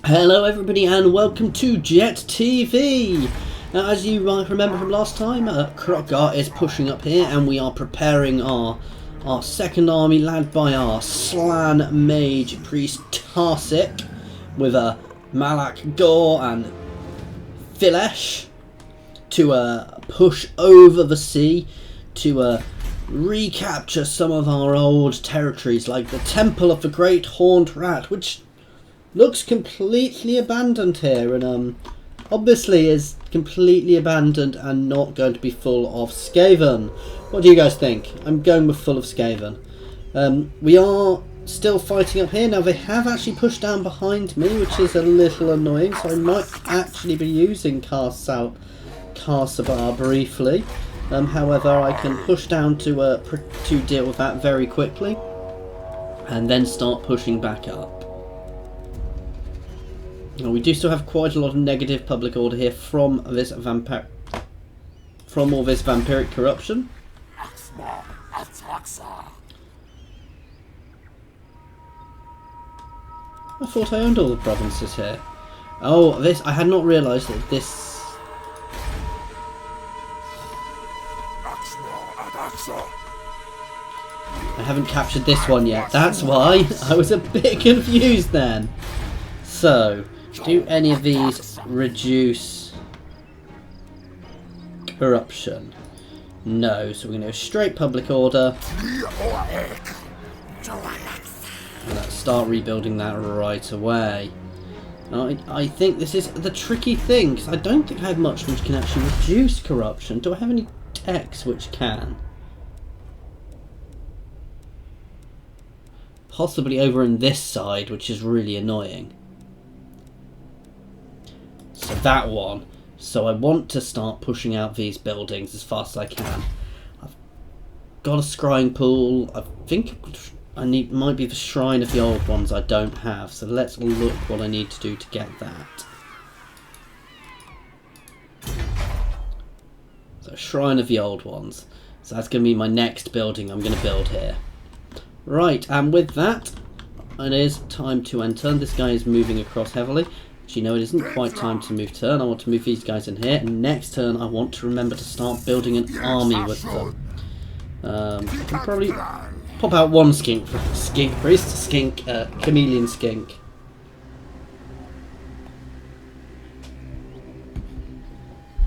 Hello everybody and welcome to Jet TV. Now, as you might remember from last time, Kroq-Gar is pushing up here and we are preparing our second army led by our Slan Mage Priest Tarsik with Malak Gore and Filesh to push over the sea to recapture some of our old territories like the Temple of the Great Horned Rat, which looks completely abandoned here, and obviously is completely abandoned and not going to be full of Skaven. What do you guys think? I'm going with full of Skaven. We are still fighting up here. Now they have actually pushed down behind me, which is a little annoying, so I might actually be using Karsabar briefly. However, I can push down to deal with that very quickly and then start pushing back up. Now, we do still have quite a lot of negative public order here from all this vampiric corruption. I thought I owned all the provinces here. Oh, this, I had not realised that this... I haven't captured this one yet. That's why I was a bit confused then. So, do any of these reduce corruption? No, so we're going to go straight public order. And let's start rebuilding that right away. Now, I think this is the tricky thing, because I don't think I have much which can actually reduce corruption. Do I have any techs which can? Possibly over in this side, which is really annoying. So that one. So I want to start pushing out these buildings as fast as I can. I've got a scrying pool. I think might be the shrine of the old ones I don't have. So let's look what I need to do to get that. So shrine of the old ones. So that's going to be my next building I'm going to build here. Right, and with that, it is time to end turn. This guy is moving across heavily. You know, it isn't quite time to move turn. I want to move these guys in here, and next turn I want to remember to start building an army with them. I can probably pop out one chameleon skink.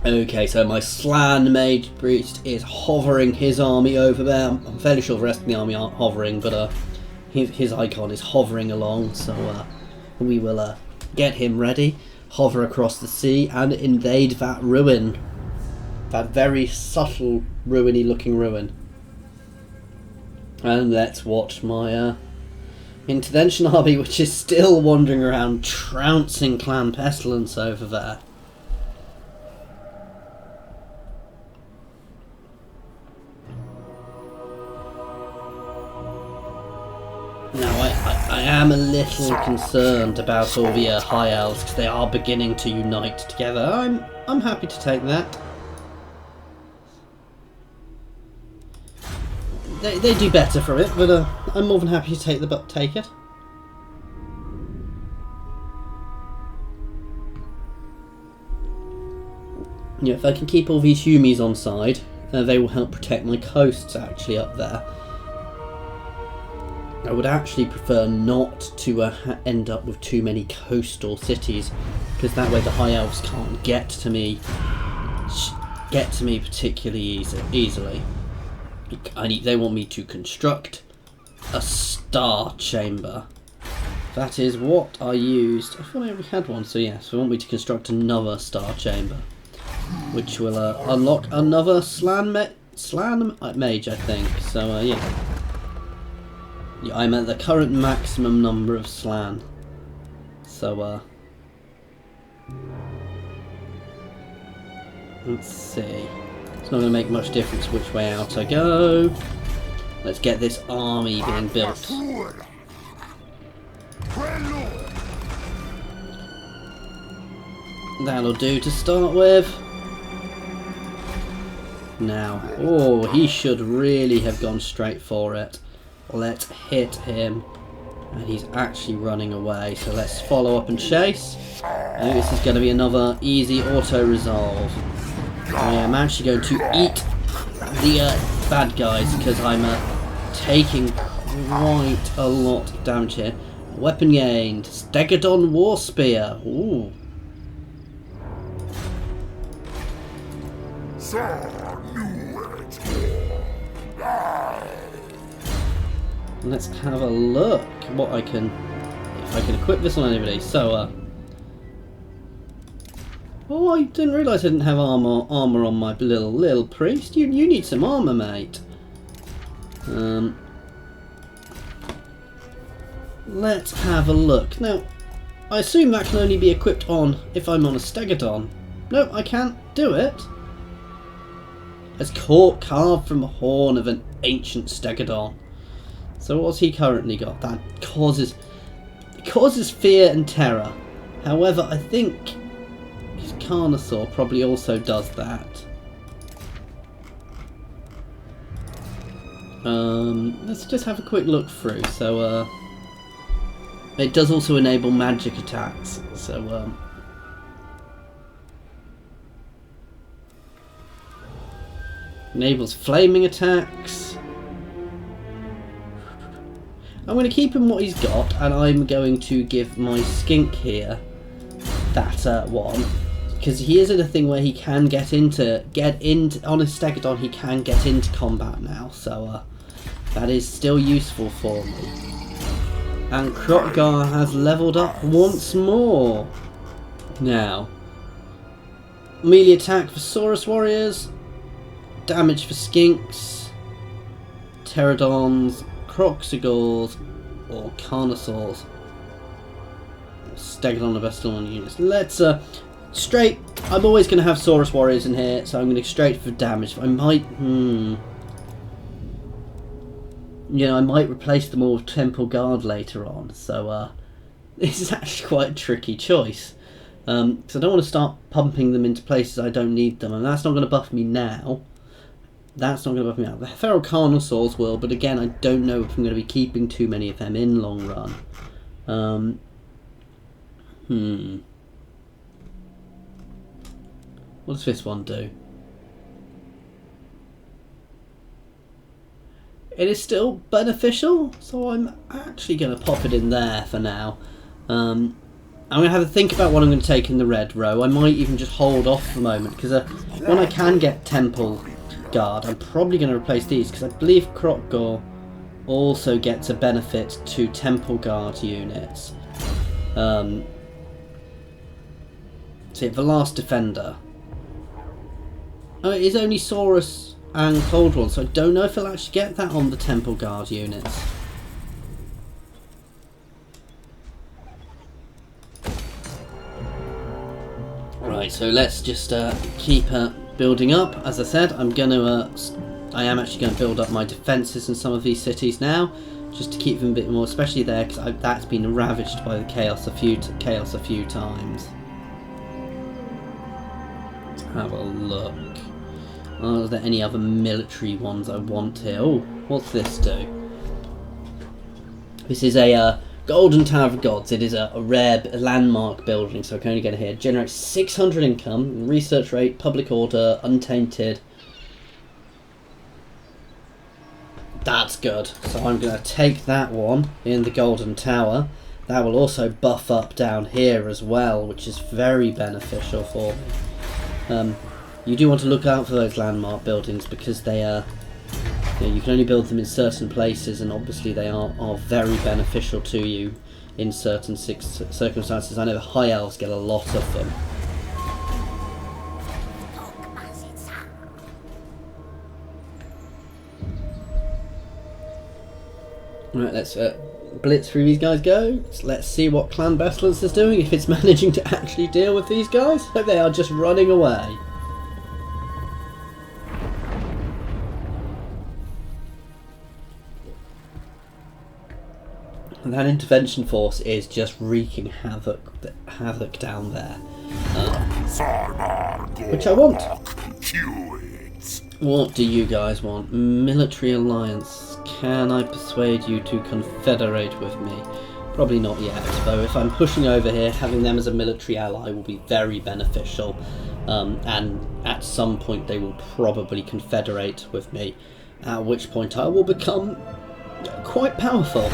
Okay, so my Slan Mage Priest is hovering his army over there. I'm fairly sure the rest of the army aren't hovering, but his icon is hovering along, so we will get him ready, hover across the sea and invade that ruin. That very subtle ruiny looking ruin. And let's watch my intervention army, which is still wandering around trouncing Clan Pestilence over there. Now I am a little concerned about all the High Elves, because they are beginning to unite together. I'm happy to take that. They do better from it, but I'm more than happy to take it. Yeah, if I can keep all these Humies on side, they will help protect my coasts actually up there. I would actually prefer not to end up with too many coastal cities, because that way the High Elves can't get to me particularly easily. They want me to construct a star chamber. That is what I used. I thought I already had one, so yes, they want me to construct another star chamber, which will unlock another Slan Mage, I think. So yeah. Yeah, I'm at the current maximum number of Slan. So, let's see. It's not going to make much difference which way out I go. Let's get this army being built. That'll do to start with. Now, oh, he should really have gone straight for it. Let's hit him And he's actually running away, so let's follow up and chase. I think this is going to be another easy auto-resolve. I am actually going to eat the bad guys because I'm taking quite a lot of damage here. Weapon gained. Stegodon War Spear. Ooh. Let's have a look what I can, if I can equip this on anybody. So, oh, I didn't realise I didn't have armor on my little priest. You need some armor, mate. Let's have a look. Now, I assume that can only be equipped on if I'm on a Stegodon. No, I can't do it. It's carved from a horn of an ancient Stegodon. So what's he currently got? That causes fear and terror. However, I think his Carnosaur probably also does that. Let's just have a quick look through. So it does also enable magic attacks. So enables flaming attacks. I'm going to keep him what he's got, and I'm going to give my skink here that one, because he is in a thing where he can get into on his Stegodon. He can get into combat now, so that is still useful for me. And Kroq-Gar has leveled up once more. Now, melee attack for Saurus warriors, damage for skinks, pterodons, Kroq-Gars, or Carnosaurs. Stegodon the best on units. Let's straight. I'm always going to have Saurus warriors in here, so I'm going to straight for damage. I might, I might replace them all with Temple Guard later on. So this is actually quite a tricky choice. So I don't want to start pumping them into places I don't need them, and that's not going to buff me now. That's not going to buff me out. The Feral Carnosaurs will, but again, I don't know if I'm going to be keeping too many of them in long run. What does this one do? It is still beneficial, so I'm actually going to pop it in there for now. I'm going to have a think about what I'm going to take in the red row. I might even just hold off for a moment, because when I can get Temple Guard, I'm probably going to replace these, because I believe Kroq-Gar also gets a benefit to Temple Guard units. See, the last defender. Oh, it is only Saurus and Cold One, so I don't know if I'll actually get that on the Temple Guard units. Right, so let's just keep building up. As I said, I am actually going to build up my defences in some of these cities now, just to keep them a bit more, especially there, because that's been ravaged by the chaos a few times. Let's have a look. Are there any other military ones I want here? Oh, what's this do? This is a Golden Tower of Gods. It is a rare landmark building, so I can only get it here. Generates 600 income, research rate, public order, untainted. That's good. So I'm going to take that one in the Golden Tower. That will also buff up down here as well, which is very beneficial for me. You do want to look out for those landmark buildings, because they are, you can only build them in certain places, and obviously they are very beneficial to you in certain circumstances. I know the High Elves get a lot of them. Right, let's blitz through these guys. Let's see what Clan Pestilence is doing, if it's managing to actually deal with these guys. Hope they are just running away. And that intervention force is just wreaking havoc down there, which I want. What do you guys want? Military alliance. Can I persuade you to confederate with me? Probably not yet, though. If I'm pushing over here, having them as a military ally will be very beneficial. And at some point they will probably confederate with me, at which point I will become quite powerful.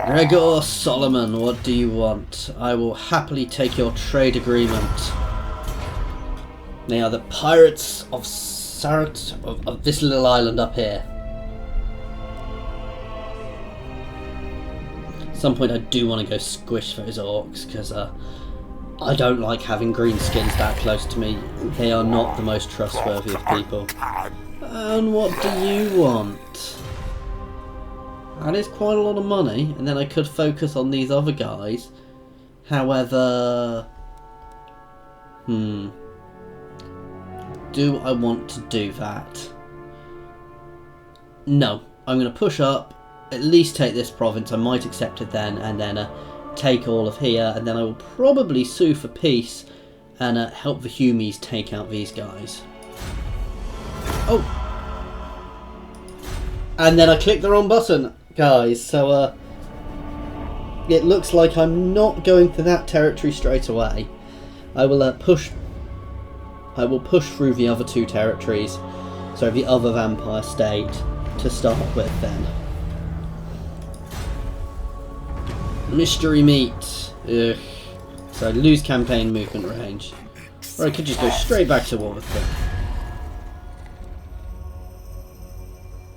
Gregor Solomon, what do you want? I will happily take your trade agreement. They are the pirates of Sarat, of this little island up here. At some point I do want to go squish those orcs, because I don't like having greenskins that close to me. They are not the most trustworthy of people. And what do you want? That is quite a lot of money, and then I could focus on these other guys. However, do I want to do that? No, I'm going to push up, at least take this province. I might accept it then, and then take all of here, and then I will probably sue for peace and help the Humies take out these guys. Oh! And then I clicked the wrong button, guys, so it looks like I'm not going for that territory straight away. I will push through the other two territories, so the other vampire state to start with then. Mystery meat. Ugh. So I lose campaign movement range. Or I could just go straight back to war with them.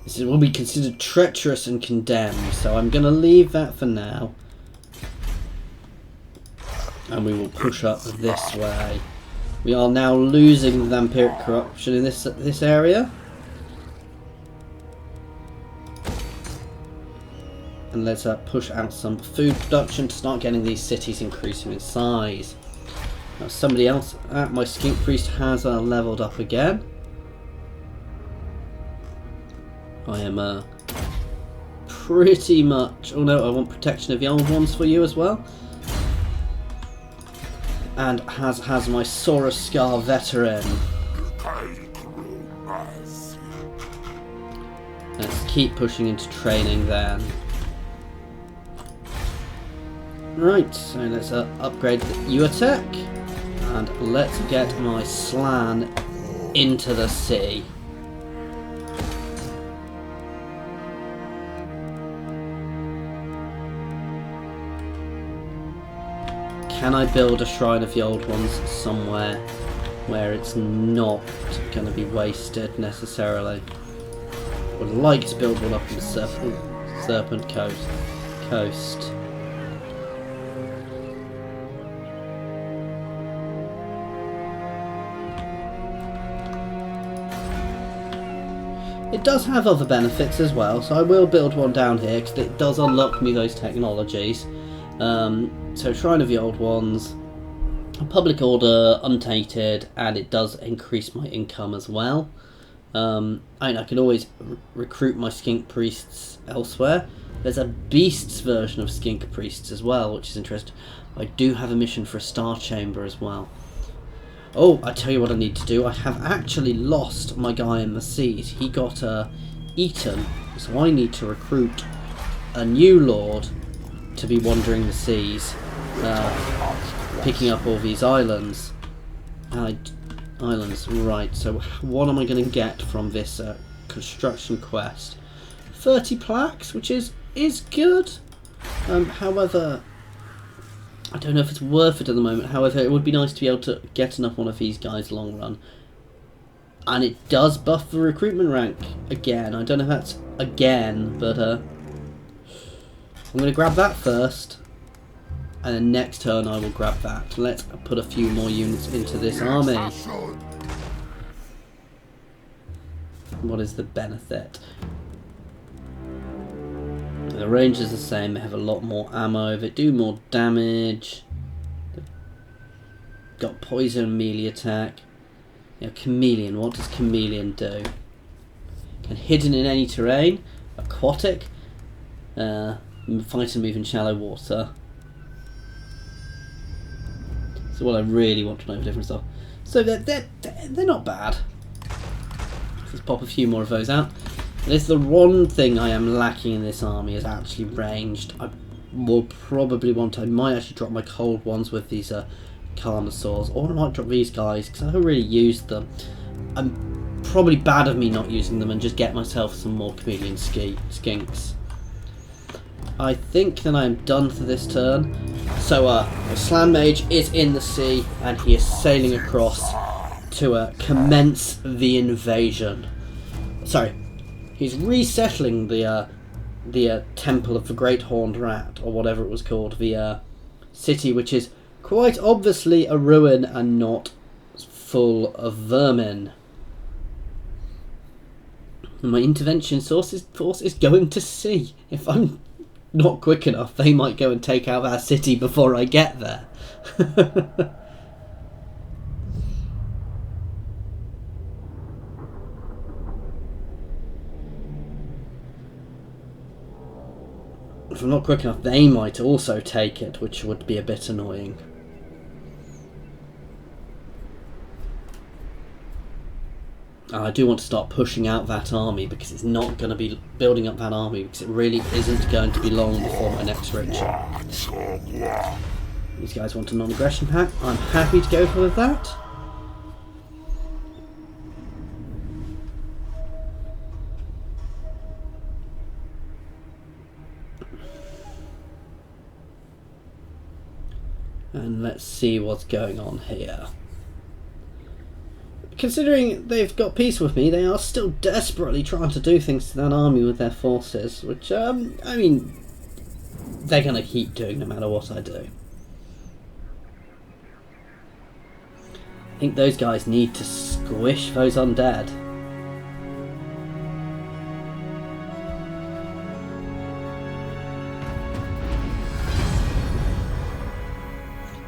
This will be considered treacherous and condemned, so I'm going to leave that for now. And we will push up this way. We are now losing the vampiric corruption in this area. And let's push out some food production to start getting these cities increasing in size. Now somebody else, my skink priest has leveled up again. I am pretty much... Oh no, I want protection of the old ones for you as well. And has my Kroq-Gar veteran. Let's keep pushing into training then. Right, so let's upgrade you attack. And let's get my Slan into the sea. Can I build a Shrine of the Old Ones somewhere where it's not going to be wasted necessarily? Would like to build one up in the Serpent Coast. It does have other benefits as well, so I will build one down here because it does unlock me those technologies. So Shrine of the Old Ones, Public Order, Untainted, and it does increase my income as well. I can always recruit my skink priests elsewhere. There's a beasts version of skink priests as well, which is interesting. I do have a mission for a star chamber as well. Oh, I tell you what I need to do. I have actually lost my guy in the seas. He got eaten, so I need to recruit a new lord to be wandering the seas, picking up all these islands. Islands, right, so what am I going to get from this construction quest? 30 plaques, which is good. However, I don't know if it's worth it at the moment. However, it would be nice to be able to get enough one of these guys long run. And it does buff the recruitment rank again. I don't know if that's again, but I'm going to grab that first. And then next turn I will grab that. Let's put a few more units into this army. What is the benefit? The range is the same, they have a lot more ammo, they do more damage. They've got poison melee attack. Chameleon, what does Chameleon do? Can hidden in any terrain, aquatic, fight and move in shallow water. So what I really want to know the difference are. So they're not bad. Let's pop a few more of those out. And it's the one thing I am lacking in this army is actually ranged. I will probably I might actually drop my cold ones with these Carnosaurs, or I might drop these guys because I don't really use them. I'm probably bad of me not using them and just get myself some more chameleon skinks. I think that I'm done for this turn. So the Slan Mage is in the sea and he is sailing across to commence the invasion. Sorry, he's resettling the Temple of the Great Horned Rat, or whatever it was called, the city, which is quite obviously a ruin and not full of vermin. And my intervention force is going to sea. If I'm not quick enough, they might go and take out that city before I get there. If I'm not quick enough, they might also take it, which would be a bit annoying. I do want to start pushing out that army because it's not going to be building up that army because it really isn't going to be long before my next ritual. These guys want a non-aggression pact. I'm happy to go for that. And let's see what's going on here. Considering they've got peace with me, they are still desperately trying to do things to that army with their forces, which, I mean, they're going to keep doing no matter what I do. I think those guys need to squish those undead.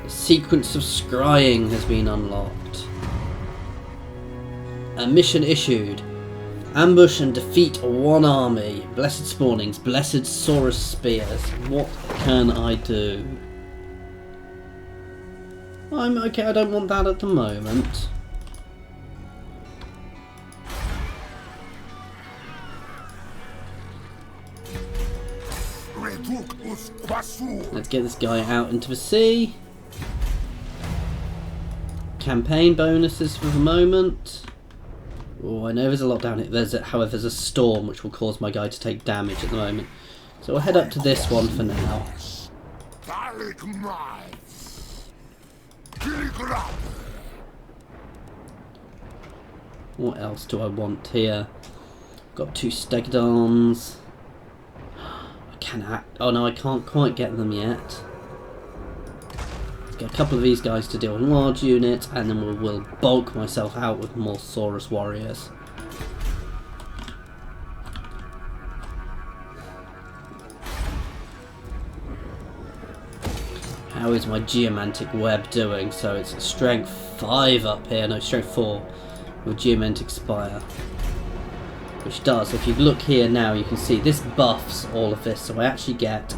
The sequence of scrying has been unlocked. A mission issued. Ambush and defeat one army. Blessed spawnings. Blessed Saurus spears. What can I do? I'm okay, I don't want that at the moment. Let's get this guy out into the sea. Campaign bonuses for the moment. Oh, I know there's a lot down here. However, there's a storm which will cause my guy to take damage at the moment. So we'll head up to this one for now. What else do I want here? Got 2 Stegodons. I can act. Oh no, I can't quite get them yet. Get a couple of these guys to deal with large units, and then we'll bulk myself out with more Saurus warriors. How is my geomantic web doing? So it's strength 5 up here, no, strength 4 with geomantic spire. Which does, if you look here now, you can see this buffs all of this, so I actually get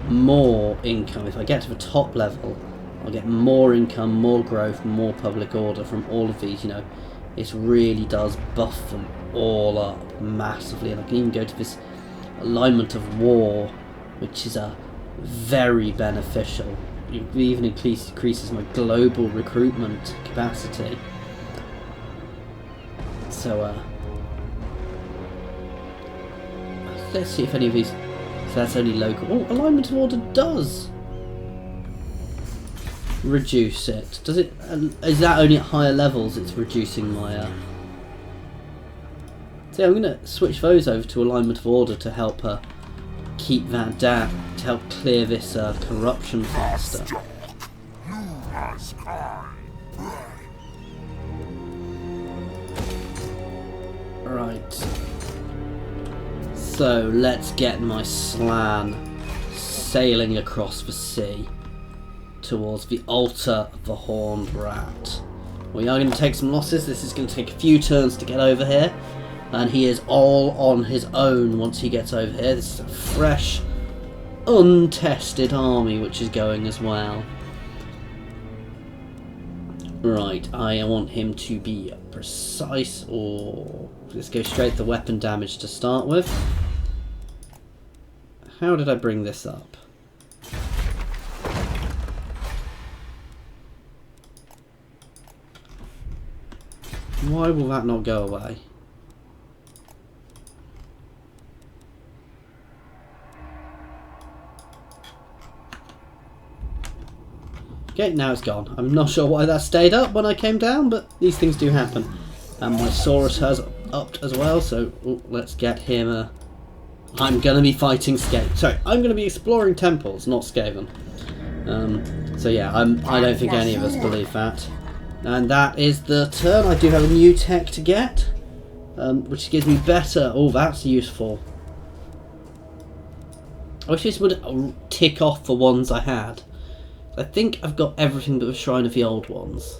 more income. If I get to the top level, I'll get more income, more growth, more public order from all of these. You know, it really does buff them all up massively, and I can even go to this alignment of war, which is a very beneficial. It even increases my global recruitment capacity. So let's see if any of these. So that's only local. Oh, alignment of order does reduce it. Does it? Is that only at higher levels? It's reducing my. So I'm going to switch those over to alignment of order to help keep that down, to help clear this corruption faster. Right. So let's get my Slan sailing across the sea towards the altar of the Horned Rat. We are going to take some losses. This is going to take a few turns to get over here, and he is all on his own once he gets over here. This is a fresh, untested army which is going as well. Right, I want him to be precise, or let's go straight to weapon damage to start with. How did I bring this up? Why will that not go away? Okay, now it's gone. I'm not sure why that stayed up when I came down, but these things do happen. And my Saurus has upped as well, so let's get him. I'm going to be fighting Skaven. Sorry, I'm going to be exploring temples, not Skaven. So yeah, I don't think any of us believe that. And that is the turn. I do have a new tech to get, which gives me better... Oh, that's useful. I wish this would tick off the ones I had. I think I've got everything but the Shrine of the Old Ones.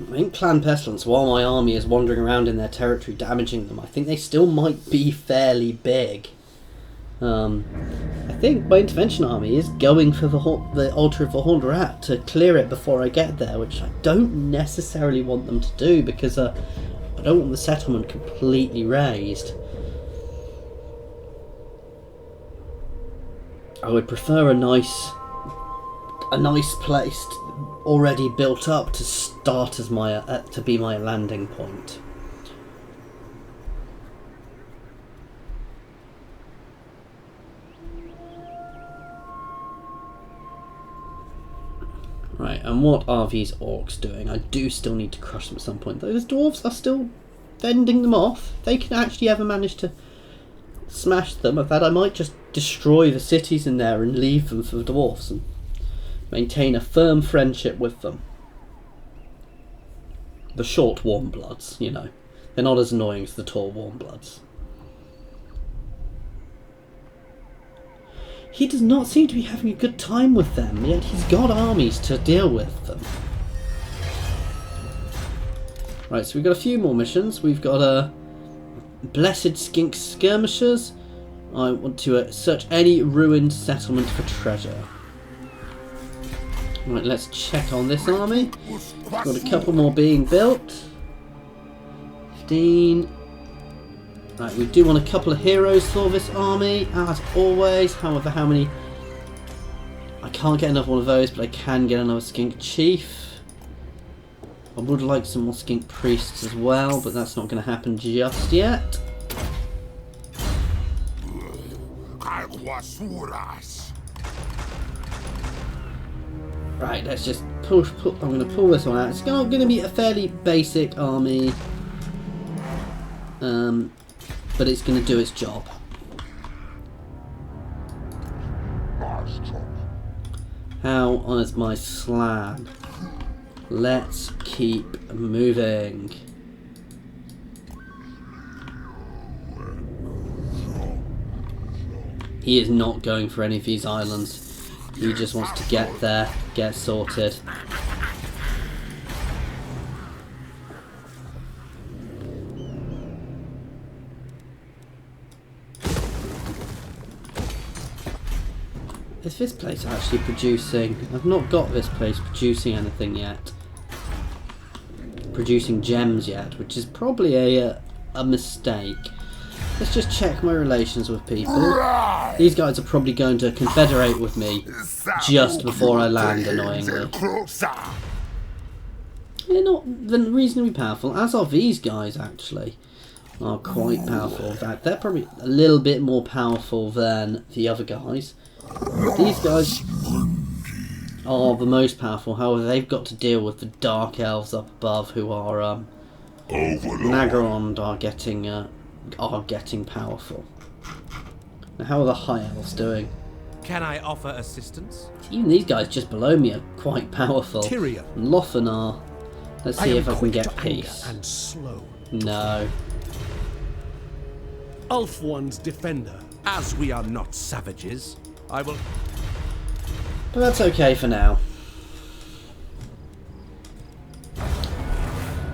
I think Clan Pestilence, while my army is wandering around in their territory damaging them, I think they still might be fairly big. I think my intervention army is going for the altar of the Horned Rat to clear it before I get there, which I don't necessarily want them to do because I don't want the settlement completely razed. I would prefer a nice place already built up to start as my to be my landing point. Right, and what are these orcs doing? I do still need to crush them at some point. Those dwarves are still fending them off. They can actually ever manage to smash them. Of that, I might just destroy the cities in there and leave them for the dwarves and maintain a firm friendship with them. The short warm bloods, you know. They're not as annoying as the tall warm bloods. He does not seem to be having a good time with them, yet he's got armies to deal with them. Right, so we've got a few more missions. We've got a Blessed Skink Skirmishers. I want to search any ruined settlement for treasure. Right, let's check on this army. Got a couple more being built. 15. Right, we do want a couple of heroes for this army, as always. However, how many? I can't get enough one of those, but I can get another Skink Chief. I would like some more Skink Priests as well, but that's not going to happen just yet. Right, let's just I'm going to pull this one out. It's going to be a fairly basic army. But it's going to do its job. How is my slan? Let's keep moving. He is not going for any of these islands. He just wants to get there, get sorted. Is this place actually producing? I've not got this place producing anything yet. Producing gems yet, which is probably a mistake. Let's just check my relations with people. These guys are probably going to confederate with me just before I land, annoyingly. They're not reasonably powerful, as are these guys actually. Are quite powerful. In fact, they're probably a little bit more powerful than the other guys. These guys are the most powerful, however they've got to deal with the dark elves up above who are Nagarond are getting powerful. Now how are the high elves doing? Can I offer assistance? Even these guys just below me are quite powerful. Tyrion. And Lothan are. Let's see if I can get peace. And slow. No. Ulf one's defender. As we are not savages, I will... But that's okay for now.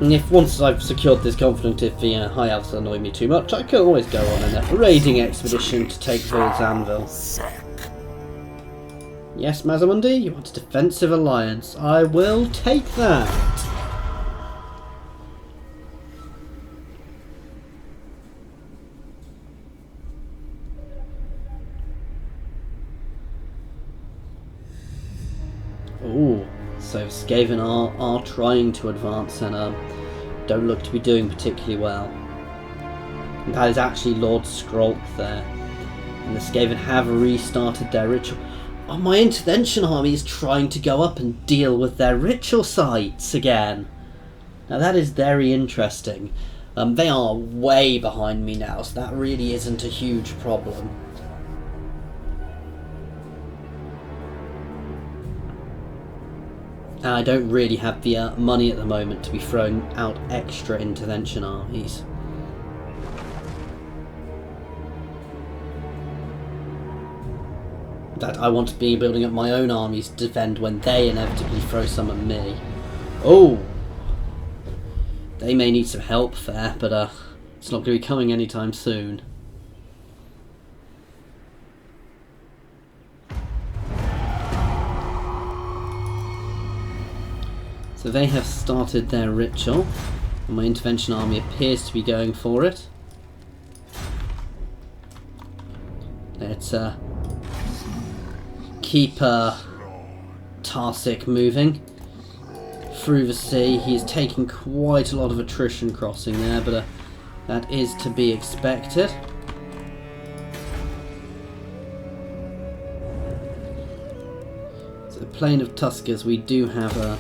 And if once I've secured this confident, if the high elves annoy me too much, I can always go on a raiding expedition to take Vild's Anvil. Yes, Mazamundi, you want a defensive alliance. I will take that. Ooh, so Skaven are trying to advance and don't look to be doing particularly well. And that is actually Lord Skrolk there. And the Skaven have restarted their ritual. Oh, my intervention army is trying to go up and deal with their ritual sites again. Now that is very interesting. They are way behind me now, so that really isn't a huge problem. And I don't really have the money at the moment to be throwing out extra intervention armies. That I want to be building up my own armies to defend when they inevitably throw some at me. Oh! They may need some help there, but it's not going to be coming anytime soon. So they have started their ritual, and my intervention army appears to be going for it. Let's keep Tarsik moving through the sea. He is taking quite a lot of attrition crossing there, but that is to be expected. So the plain of Tuskers, we do have a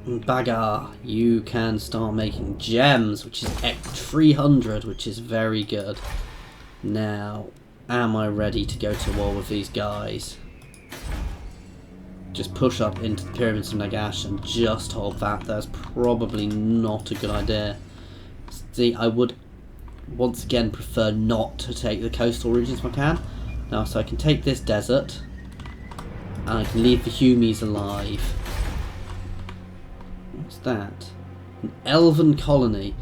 Bagar. You can start making gems, which is 300, which is very good. Now, am I ready to go to war with these guys? Just push up into the pyramids of Nagash and just hold that. That's probably not a good idea. See, I would once again prefer not to take the coastal regions if I can. Now, so I can take this desert and I can leave the Humies alive. What's that? An elven colony.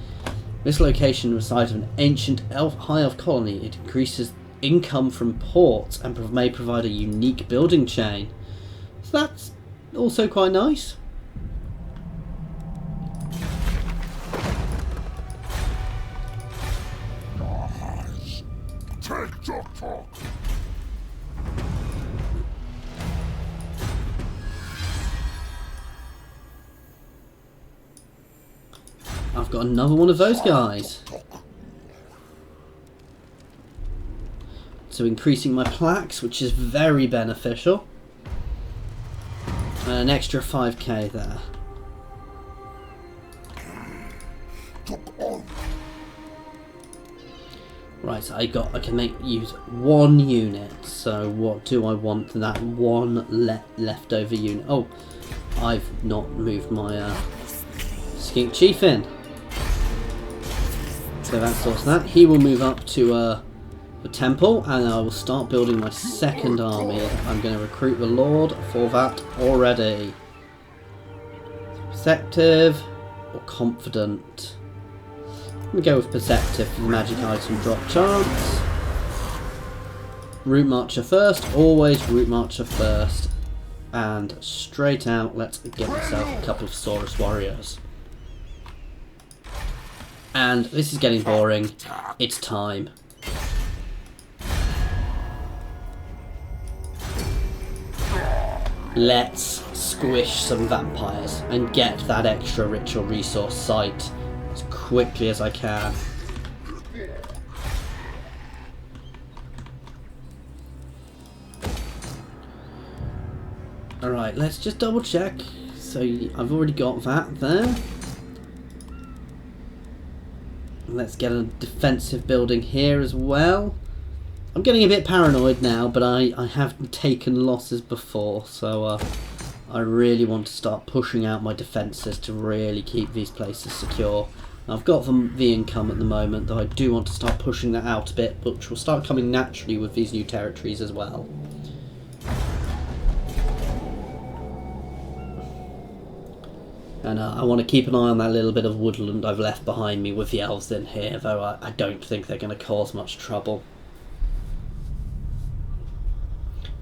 This location resides an ancient high elf colony. It increases income from ports and may provide a unique building chain. So that's also quite nice. Take your talk. I've got another one of those guys. So increasing my plaques, which is very beneficial. And an extra 5k there. Right, so I can use one unit. So what do I want? That one leftover unit. Oh, I've not moved my Skink Chief in. So that sorts that. He will move up to the temple, and I will start building my second army. I'm going to recruit the Lord for that already. Perceptive or confident? I'm going to go with perceptive for the magic item drop chance. Route Marcher first, always Route Marcher first. And straight out, let's get myself a couple of Saurus warriors. And this is getting boring. It's time. Let's squish some vampires and get that extra ritual resource site as quickly as I can. Alright, let's just double check. So I've already got that there. Let's get a defensive building here as well. I'm getting a bit paranoid now, but I have taken losses before, so I really want to start pushing out my defences to really keep these places secure. I've got the income at the moment, though I do want to start pushing that out a bit, which will start coming naturally with these new territories as well. And I want to keep an eye on that little bit of woodland I've left behind me with the elves in here, though I don't think they're going to cause much trouble.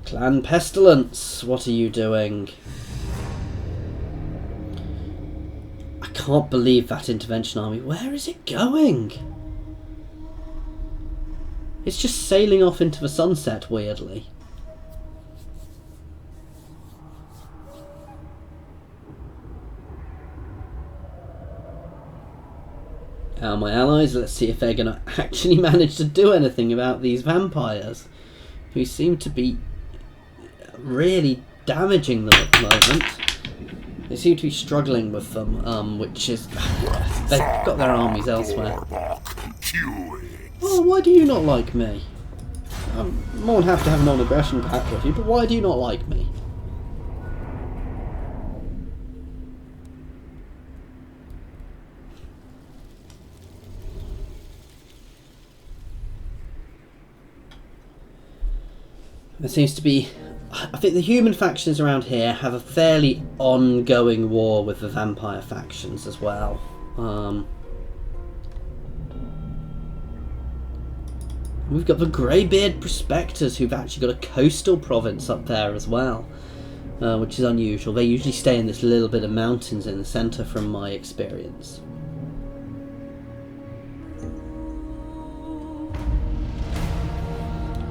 Clan Pestilence, what are you doing? I can't believe that intervention army. Where is it going? It's just sailing off into the sunset, weirdly. My allies, let's see if they're going to actually manage to do anything about these vampires, who seem to be really damaging them at the moment. They seem to be struggling with them, which is... they've got their armies elsewhere. Oh, why do you not like me? I'm more than happy to have a non-aggression pact with you, but why do you not like me? There seems to be... I think the human factions around here have a fairly ongoing war with the vampire factions as well. We've got the Greybeard Prospectors, who've actually got a coastal province up there as well, which is unusual. They usually stay in this little bit of mountains in the centre from my experience.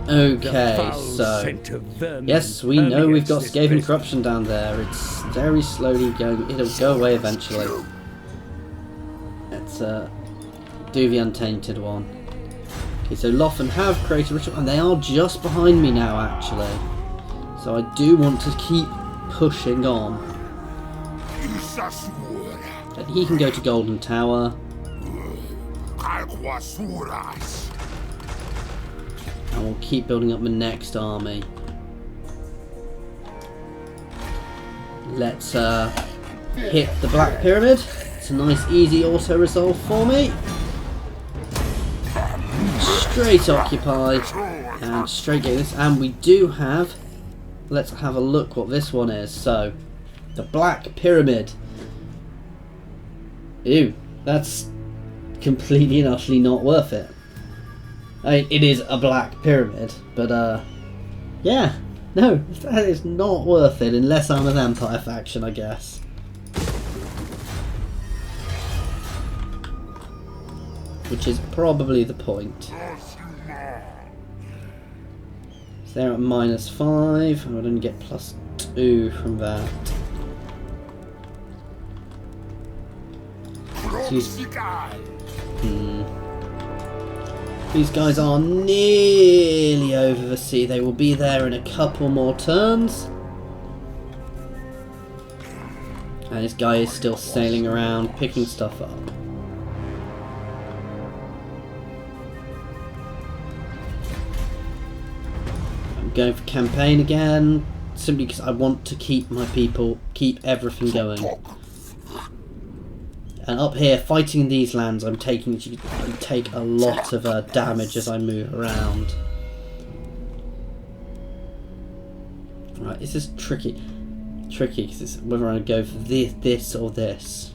Okay, so yes, we know we've got Skaven corruption down there. It's very slowly going. It'll go away eventually. Let's do the untainted one. Okay, so Loffen have created a ritual, and they are just behind me now, actually. So I do want to keep pushing on. And he can go to Golden Tower. And we'll keep building up the next army. Let's hit the Black Pyramid. It's a nice easy auto resolve for me. Straight occupy and straight get this. And we do have, let's have a look what this one is. So the Black Pyramid. Ew, that's completely and utterly not worth it. I mean, it is a black pyramid, but yeah, no, that is not worth it unless I'm a vampire faction, I guess. Which is probably the point. So they're at -5, I would only get +2 from that. These guys are nearly over the sea. They will be there in a couple more turns. And this guy is still sailing around, picking stuff up. I'm going for campaign again, simply because I want to keep my people, keep everything going. And up here, fighting in these lands, I take a lot of damage as I move around. Right, this is tricky. Tricky, because it's whether I go for this or this.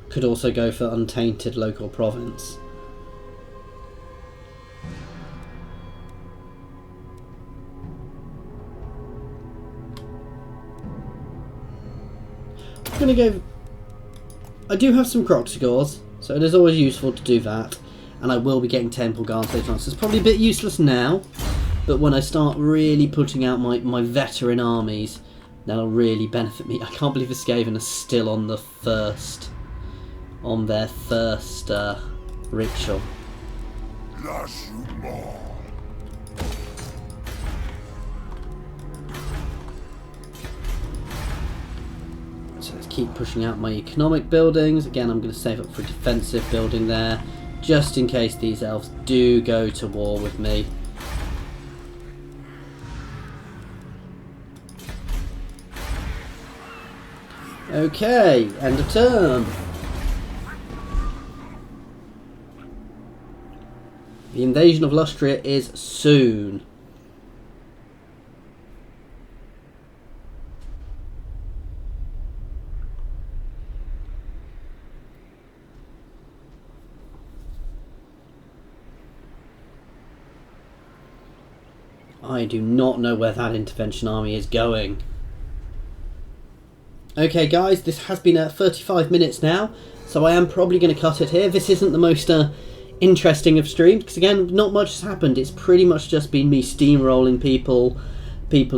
Could also go for untainted local province. I'm gonna go. I do have some Kroq-Gars, so it is always useful to do that, and I will be getting Temple Guards later on. So it's probably a bit useless now, but when I start really putting out my veteran armies, that'll really benefit me. I can't believe the Skaven are still on the first, on their first ritual. So let's keep pushing out my economic buildings. Again, I'm going to save up for a defensive building there, just in case these elves do go to war with me. Okay, end of turn. The invasion of Lustria is soon. I do not know where that intervention army is going. Okay guys, this has been 35 minutes now, so I am probably going to cut it here. This isn't the most interesting of streams, because again, not much has happened. It's pretty much just been me steamrolling people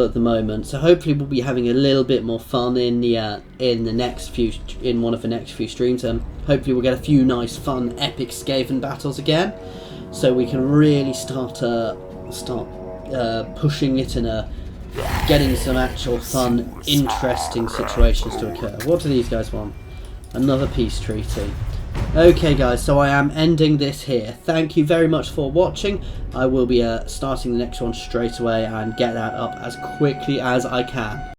at the moment. So hopefully we'll be having a little bit more fun in one of the next few streams, and hopefully we'll get a few nice, fun, epic Skaven battles again, so we can really start pushing it and getting some actual fun, interesting situations to occur. What do these guys want? Another peace treaty. Okay guys, so I am ending this here. Thank you very much for watching. I will be starting the next one straight away and get that up as quickly as I can.